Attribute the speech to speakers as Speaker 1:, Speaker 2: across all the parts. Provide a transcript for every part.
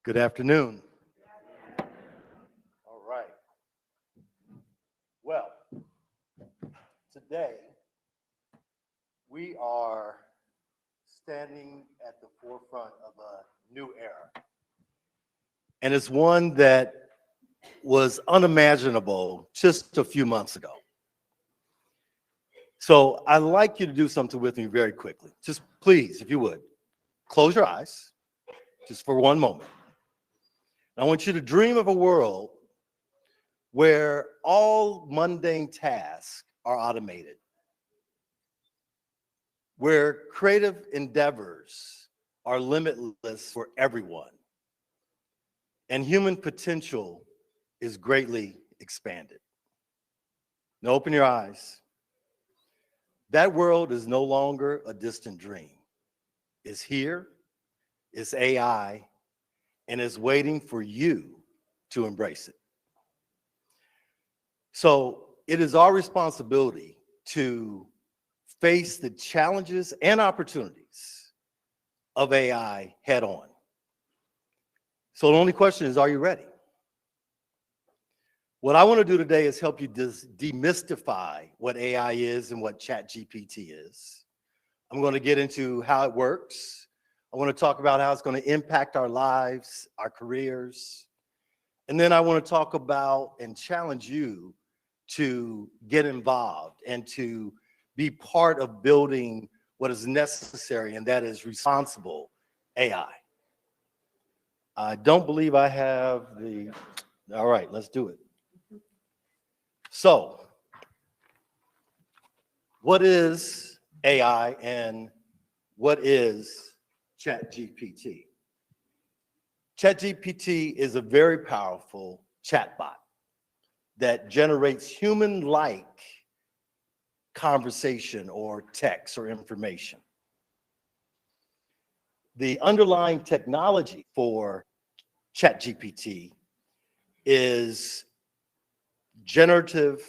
Speaker 1: Good afternoon. All right. Well, today we are standing at the forefront of a new era. And it's one that was unimaginable just a few months ago. So I'd like you to do something with me very quickly. Just please, if you would, close your eyes just for one moment. I want you to dream of a world where all mundane tasks are automated, where creative endeavors are limitless for everyone, and human potential is greatly expanded. Now open your eyes. That world is no longer a distant dream. It's here, it's AI, and it's waiting for you to embrace it. So it is our responsibility to face the challenges and opportunities of AI head on. So the only question is, are you ready? What I want to do today is help you demystify what AI is and what ChatGPT is. I'm going to get into how it works. I want to talk about how it's going to impact our lives, our careers. And then I want to talk about and challenge you to get involved and to be part of building what is necessary, and that is responsible AI. I don't believe I have the, all right, let's do it. So, what is AI and what is ChatGPT? ChatGPT is a very powerful chatbot that generates human-like conversation or text or information. The underlying technology for ChatGPT is generative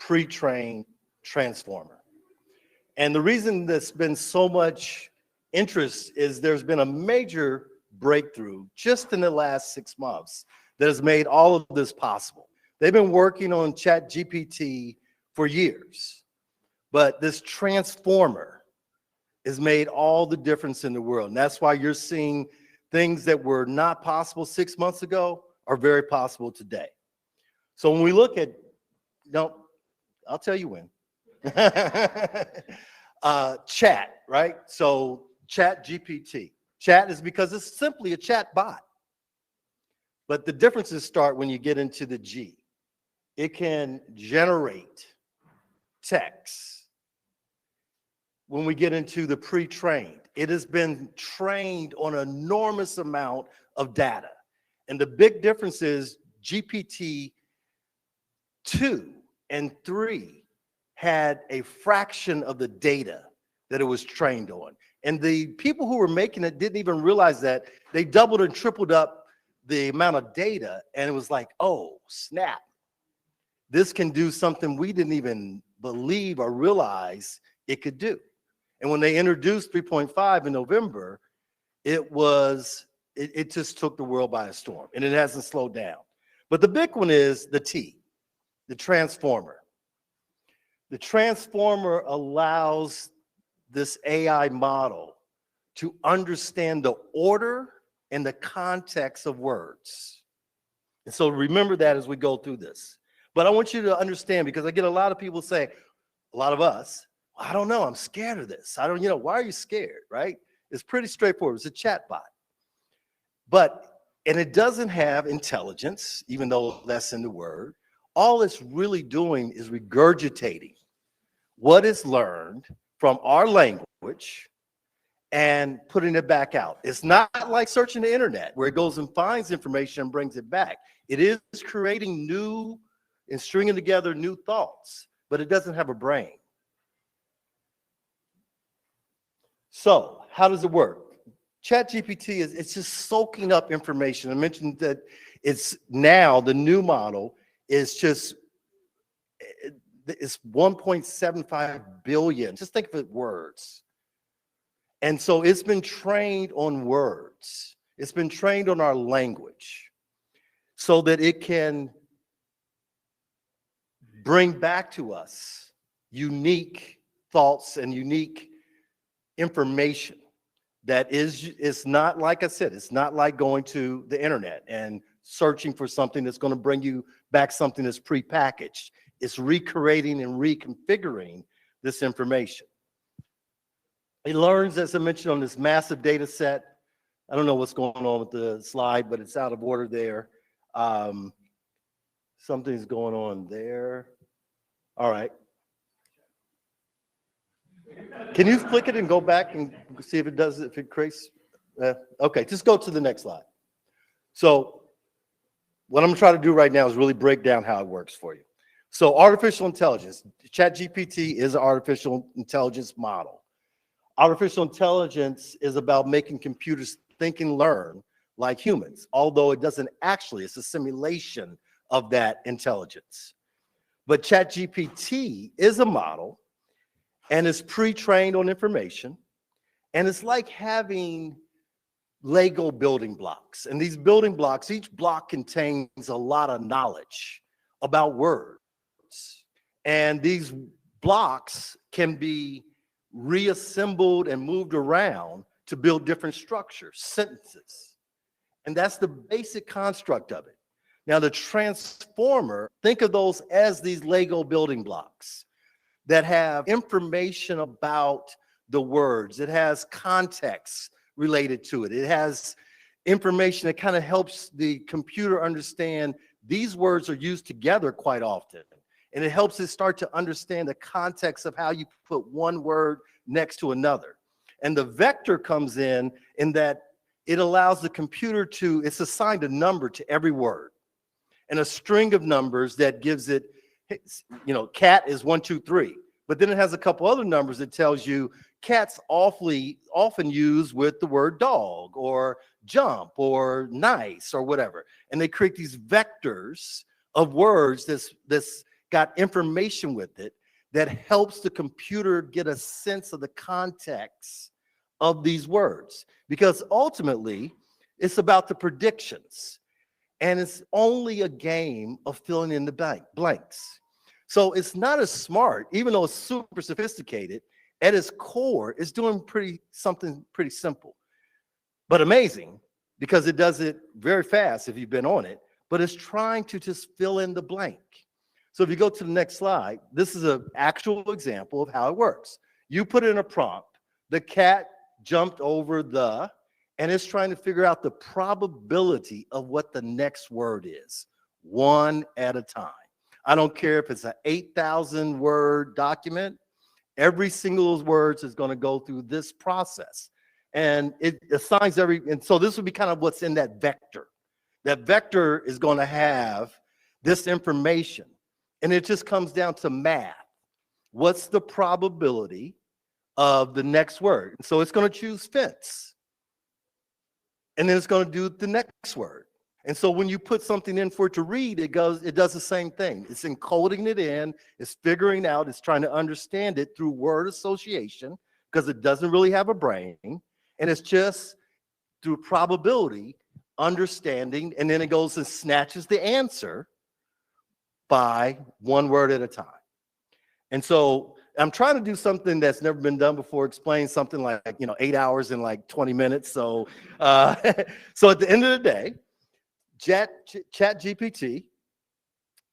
Speaker 1: pre-trained transformer. And the reason there's been so much interest is there's been a major breakthrough just in the last 6 months that has made all of this possible. They've been working on ChatGPT for years, but this transformer has made all the difference in the world. And that's why you're seeing things that were not possible 6 months ago are very possible today. So when we look at, I'll tell you when. Chat, right? So ChatGPT. Chat is because it's simply a chat bot. But the differences start when you get into the G. It can generate text. When we get into the pre-trained, it has been trained on an enormous amount of data. And the big difference is GPT 2 and 3 had a fraction of the data that it was trained on. And the people who were making it didn't even realize that. They doubled and tripled up the amount of data, and it was like, oh, snap. This can do something we didn't even believe or realize it could do. And when they introduced 3.5 in November, it just took the world by a storm, and it hasn't slowed down. But the big one is the T, the transformer. The transformer allows this AI model to understand the order and the context of words. And so remember that as we go through this. But I want you to understand, because I get a lot of people say, a lot of us, I don't know, I'm scared of this. I don't, why are you scared, right? It's pretty straightforward. It's a chatbot. And it doesn't have intelligence, even though that's in the word. All it's really doing is regurgitating what is learned from our language and putting it back out. It's not like searching the internet where it goes and finds information and brings it back. It is creating new and stringing together new thoughts, but it doesn't have a brain. So how does it work? ChatGPT it's just soaking up information. I mentioned that it's now the new model is just, it's 1.75 billion. Just think of it words. And so it's been trained on words. It's been trained on our language so that it can bring back to us unique thoughts and unique information that it's not, like I said, it's not like going to the internet and searching for something that's going to bring you back something that's prepackaged. It's recreating and reconfiguring this information. It learns, as I mentioned, on this massive data set. I don't know what's going on with the slide, but it's out of order there. Something's going on there. All right. Can you click it and go back and see if it does, if it creates? Okay, just go to the next slide. So what I'm trying to do right now is really break down how it works for you. So artificial intelligence, ChatGPT is an artificial intelligence model. Artificial intelligence is about making computers think and learn like humans, although it doesn't actually, it's a simulation of that intelligence. But ChatGPT is a model and is pre-trained on information. And it's like having Lego building blocks. And these building blocks, each block contains a lot of knowledge about words. And these blocks can be reassembled and moved around to build different structures, sentences. And that's the basic construct of it. Now, the transformer, think of those as these Lego building blocks that have information about the words. It has context related to it. It has information that kind of helps the computer understand these words are used together quite often. And it helps it start to understand the context of how you put one word next to another. And the vector comes in that it allows the computer to, it's assigned a number to every word and a string of numbers that gives it, you know, cat is 1, 2, 3. But then it has a couple other numbers that tells you cat's often used with the word dog or jump or nice or whatever. And they create these vectors of words that's got information with it that helps the computer get a sense of the context of these words. Because ultimately, it's about the predictions. And it's only a game of filling in the blanks. So it's not as smart, even though it's super sophisticated. At its core, it's doing something pretty simple, but amazing, because it does it very fast if you've been on it, but it's trying to just fill in the blank. So if you go to the next slide, this is an actual example of how it works. You put in a prompt, the cat jumped over the, and it's trying to figure out the probability of what the next word is, one at a time. I don't care if it's an 8,000 word document, every single of those words is going to go through this process. And it assigns and so this would be kind of what's in that vector. That vector is going to have this information. And it just comes down to math. What's the probability of the next word? So it's going to choose fence. And then it's going to do the next word. And so when you put something in for it to read, it does the same thing. It's encoding it in, it's figuring out, it's trying to understand it through word association, because it doesn't really have a brain. And it's just through probability, understanding, and then it goes and snatches the answer by one word at a time. And so I'm trying to do something that's never been done before, explain something like, 8 hours in like 20 minutes. So, so at the end of the day, ChatGPT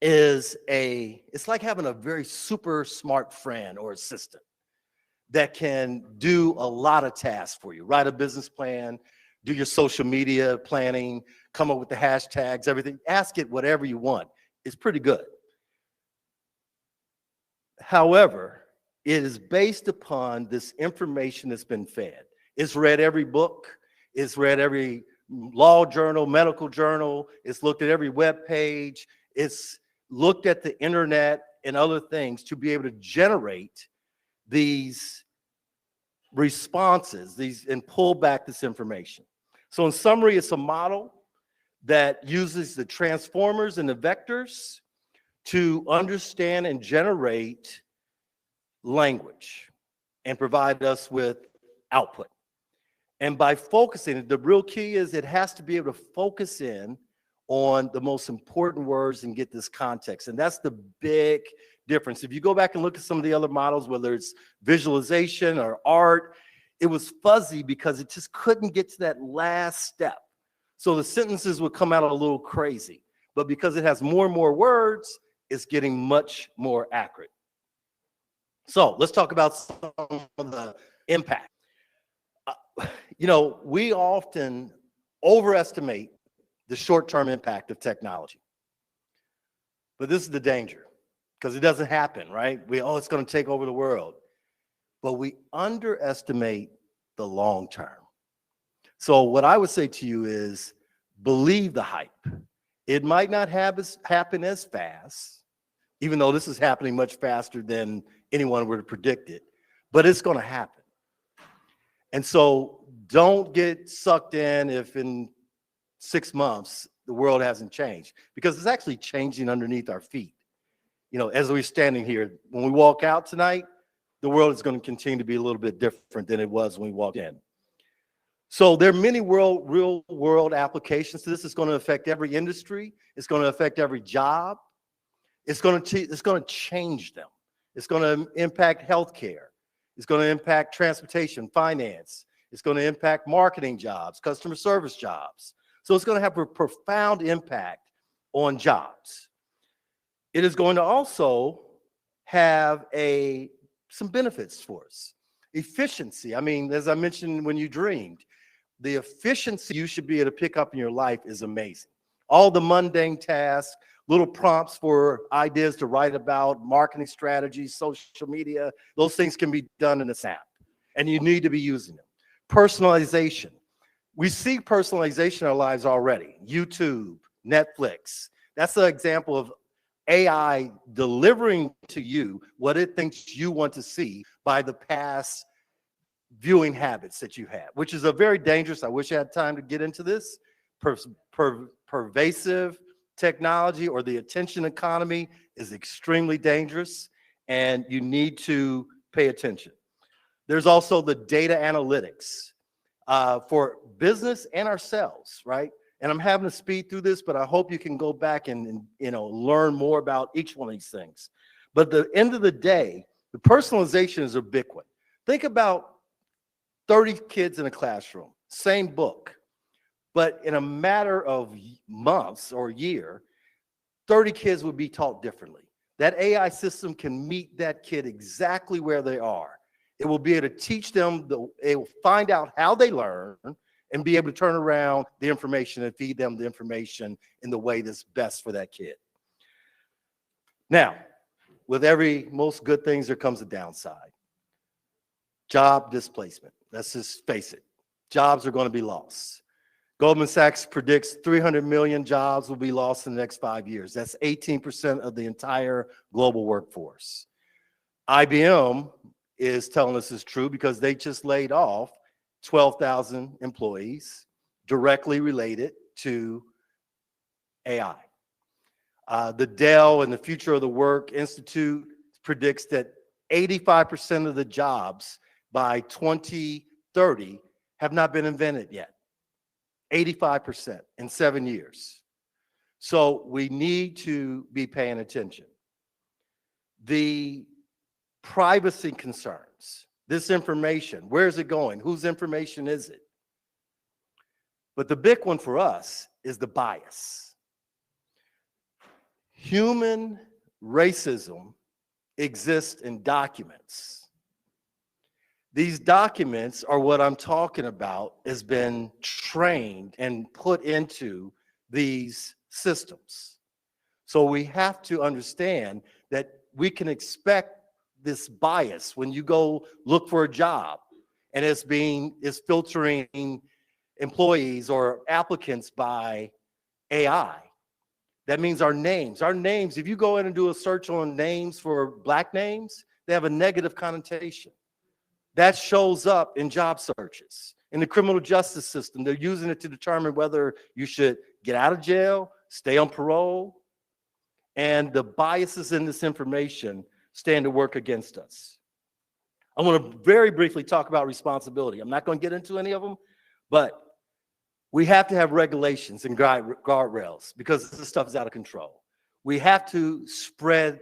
Speaker 1: it's like having a very super smart friend or assistant that can do a lot of tasks for you. Write a business plan, do your social media planning, come up with the hashtags, everything. Ask it whatever you want. It's pretty good. However, it is based upon this information that's been fed. It's read every book. It's read every law journal, medical journal. It's looked at every web page. It's looked at the internet and other things to be able to generate these responses, and pull back this information. So in summary, it's a model that uses the transformers and the vectors to understand and generate language and provide us with output. And by focusing, the real key is it has to be able to focus in on the most important words and get this context. And that's the big difference. If you go back and look at some of the other models, whether it's visualization or art, it was fuzzy because it just couldn't get to that last step. So the sentences would come out a little crazy. But because it has more and more words, it's getting much more accurate. So let's talk about some of the impact. You know, we often overestimate the short-term impact of technology. But this is the danger, because it doesn't happen, right? It's going to take over the world. But we underestimate the long term. So what I would say to you is believe the hype. It might not happen as fast, even though this is happening much faster than anyone would have predicted, but it's going to happen. And so don't get sucked in if in 6 months the world hasn't changed, because it's actually changing underneath our feet. You know, as we're standing here, when we walk out tonight, the world is going to continue to be a little bit different than it was when we walked in. So there are many real world applications to this. It's going to affect every industry. It's going to affect every job. It's going to change them. It's going to impact healthcare. It's going to impact transportation, finance. It's going to impact marketing jobs, customer service jobs. So it's going to have a profound impact on jobs. It is going to also have some benefits for us. Efficiency. I mean, as I mentioned when you dreamed, the efficiency you should be able to pick up in your life is amazing. All the mundane tasks, little prompts for ideas to write about, marketing strategies, social media, those things can be done in this app, and you need to be using them. Personalization. We see personalization in our lives already. YouTube, Netflix. That's an example of AI delivering to you what it thinks you want to see by the past viewing habits that you have, which is a very dangerous, I wish I had time to get into this, pervasive technology, or the attention economy is extremely dangerous, and you need to pay attention. There's also the data analytics for business and ourselves, right? And I'm having to speed through this, but I hope you can go back and learn more about each one of these things. But at the end of the day, the personalization is a big one. Think about 30 kids in a classroom, same book, but in a matter of months or a year, 30 kids would be taught differently. That AI system can meet that kid exactly where they are. It will be able to teach them, it will find out how they learn and be able to turn around the information and feed them the information in the way that's best for that kid. Now, with most good things, there comes a downside. Job displacement. Let's just face it. Jobs are going to be lost. Goldman Sachs predicts 300 million jobs will be lost in the next 5 years. That's 18% of the entire global workforce. IBM is telling us it's true because they just laid off 12,000 employees directly related to AI. The Dell and the Future of the Work Institute predicts that 85% of the jobs by 2030 have not been invented yet. 85% in 7 years. So we need to be paying attention. The privacy concerns, this information, where is it going? Whose information is it? But the big one for us is the bias. Human racism exists in documents. These documents are what I'm talking about, has been trained and put into these systems. So we have to understand that we can expect this bias when you go look for a job and it's filtering employees or applicants by AI. That means our names, if you go in and do a search on names for Black names, they have a negative connotation. That shows up in job searches. In the criminal justice system, they're using it to determine whether you should get out of jail, stay on parole, and the biases in this information stand to work against us. I want to very briefly talk about responsibility. I'm not going to get into any of them. But we have to have regulations and guardrails because this stuff is out of control. We have to spread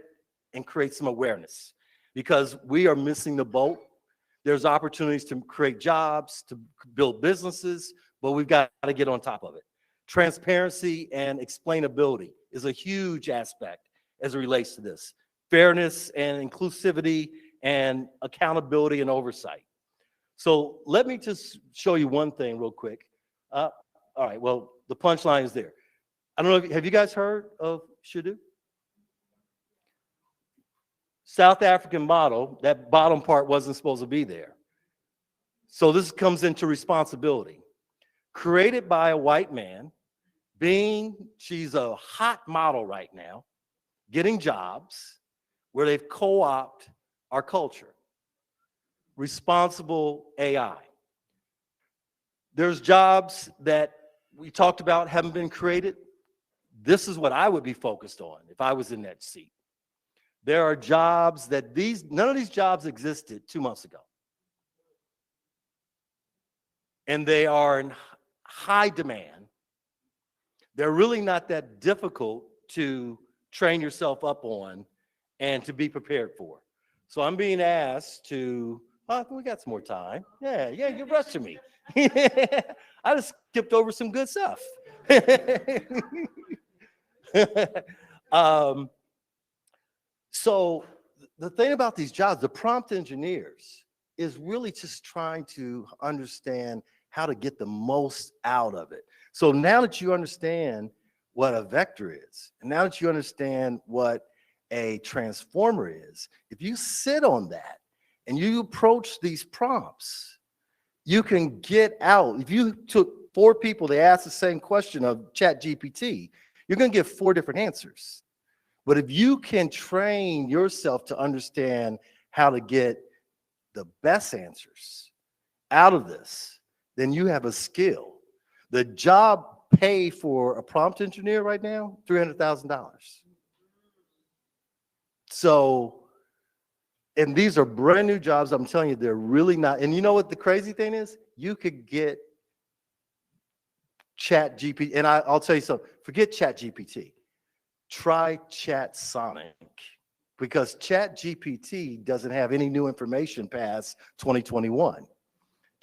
Speaker 1: and create some awareness because we are missing the boat. There's opportunities to create jobs, to build businesses, but we've got to get on top of it. Transparency and explainability is a huge aspect as it relates to this. Fairness and inclusivity and accountability and oversight. So let me just show you one thing real quick. All right, well, the punchline is there. I don't know, have you guys heard of Shadu? South African model, that bottom part wasn't supposed to be there. So this comes into responsibility. Created by a white man, she's a hot model right now, getting jobs where they've co-opted our culture. Responsible AI. There's jobs that we talked about haven't been created. This is what I would be focused on if I was in that seat. There are jobs that none of these jobs existed 2 months ago. And they are in high demand. They're really not that difficult to train yourself up on and to be prepared for. So I'm being asked to, we got some more time. Yeah, you're rushing me. I just skipped over some good stuff. So the thing about these jobs, the prompt engineers, is really just trying to understand how to get the most out of it. So now that you understand what a vector is, and now that you understand what a transformer is, if you sit on that and you approach these prompts, you can get out. If you took 4 people, they asked the same question of ChatGPT, you're going to get 4 different answers. But if you can train yourself to understand how to get the best answers out of this, then you have a skill. The job pay for a prompt engineer right now, $300,000. So, and these are brand new jobs. I'm telling you, they're really not. And you know what the crazy thing is? You could get ChatGPT, and I'll tell you something. Forget ChatGPT. Try ChatSonic, because ChatGPT doesn't have any new information past 2021.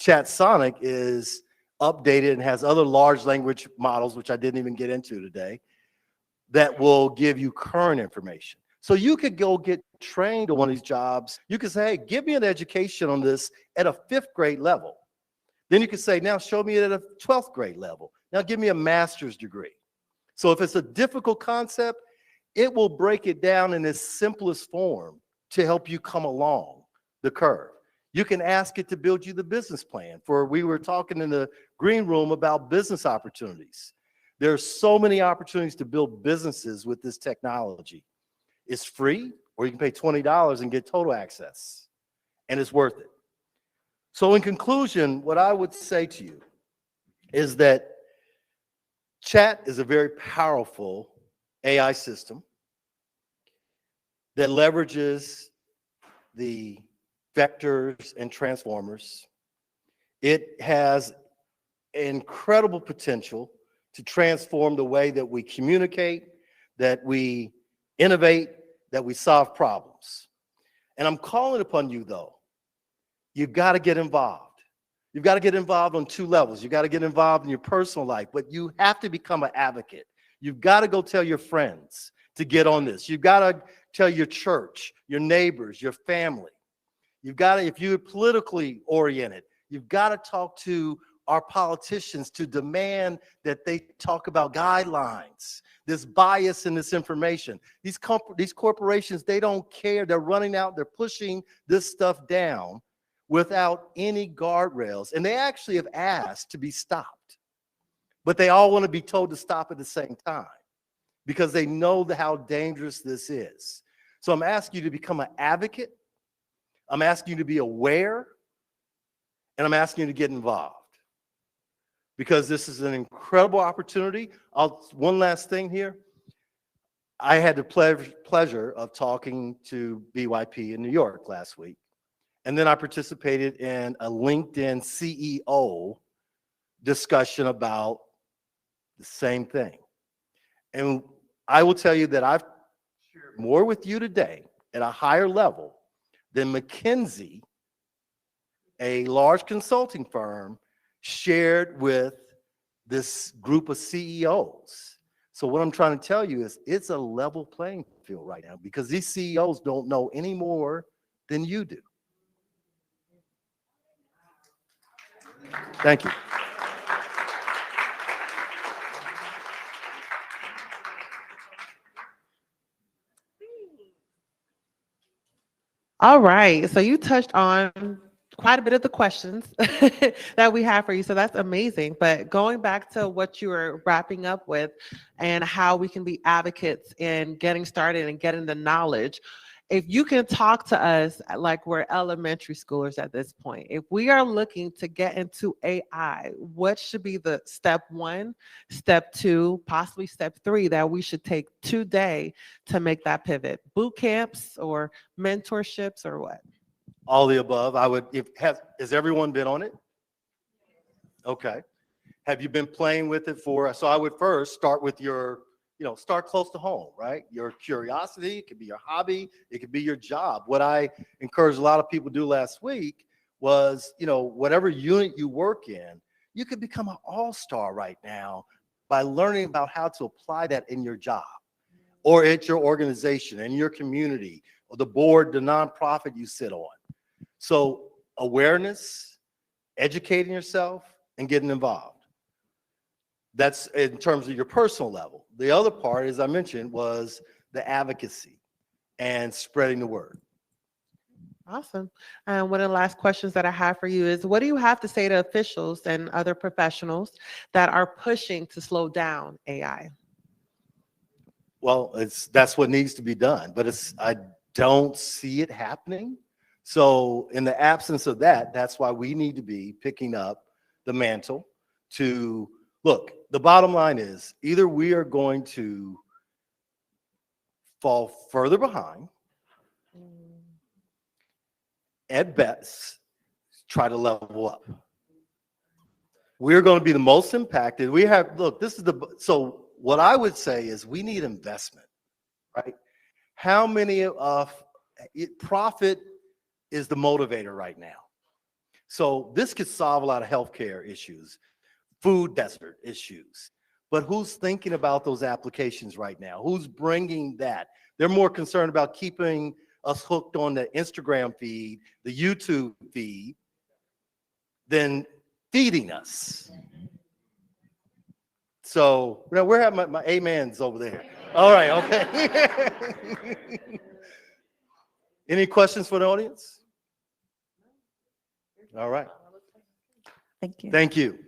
Speaker 1: ChatSonic is updated and has other large language models, which I didn't even get into today, that will give you current information. So you could go get trained on one of these jobs. You could say, hey, give me an education on this at a 5th grade level. Then you could say, now show me it at a 12th grade level. Now give me a master's degree. So if it's a difficult concept, it will break it down in its simplest form to help you come along the curve. You can ask it to build you the business plan. We were talking in the green room about business opportunities. There are so many opportunities to build businesses with this technology. It's free, or you can pay $20 and get total access, and it's worth it. So in conclusion, what I would say to you is that Chat is a very powerful AI system that leverages the vectors and transformers. It has incredible potential to transform the way that we communicate, that we innovate, that we solve problems. And I'm calling upon you, though. You've got to get involved. You've got to get involved on 2 levels. You've got to get involved in your personal life, but you have to become an advocate. You've got to go tell your friends to get on this. You've got to tell your church, your neighbors, your family. You've got to, if you're politically oriented, you've got to talk to our politicians to demand that they talk about guidelines, this bias in this information. These corporations, they don't care. They're running out. They're pushing this stuff down without any guardrails. And they actually have asked to be stopped. But they all want to be told to stop at the same time because they know how dangerous this is. So I'm asking you to become an advocate. I'm asking you to be aware. And I'm asking you to get involved, because this is an incredible opportunity. One last thing here. I had the pleasure of talking to BYP in New York last week. And then I participated in a LinkedIn CEO discussion about the same thing. And I will tell you that I've shared more with you today at a higher level than McKinsey, a large consulting firm, shared with this group of CEOs. So what I'm trying to tell you is it's a level playing field right now because these CEOs don't know any more than you do. Thank you.
Speaker 2: All right. So you touched on quite a bit of the questions that we have for you. So that's amazing. But going back to what you were wrapping up with and how we can be advocates in getting started and getting the knowledge, if you can talk to us like we're elementary schoolers at this point, if we are looking to get into AI, what should be the step 1, step 2, possibly step 3 that we should take today to make that pivot? Boot camps or mentorships or what?
Speaker 1: All the above. Has everyone been on it? Okay. Have you been playing with it so I would first start with start close to home, right? Your curiosity, it could be your hobby, it could be your job. What I encouraged a lot of people to do last week was, whatever unit you work in, you could become an all-star right now by learning about how to apply that in your job or at your organization, in your community, or the board, the nonprofit you sit on. So awareness, educating yourself, and getting involved. That's in terms of your personal level. The other part, as I mentioned, was the advocacy and spreading the word.
Speaker 2: Awesome. And one of the last questions that I have for you is, what do you have to say to officials and other professionals that are pushing to slow down AI?
Speaker 1: Well, that's what needs to be done, but I don't see it happening. So in the absence of that, that's why we need to be picking up the mantle to look. The bottom line is either we are going to fall further behind, at best, try to level up. We're going to be the most impacted. So what I would say is we need investment, right? How many of profit is the motivator right now? So this could solve a lot of healthcare issues, food desert issues, but who's thinking about those applications right now? Who's bringing that? They're more concerned about keeping us hooked on the Instagram feed, the YouTube feed, than feeding us. So we're having my amens over there. All right, okay. Any questions for the audience? All right.
Speaker 2: Thank you.
Speaker 1: Thank you.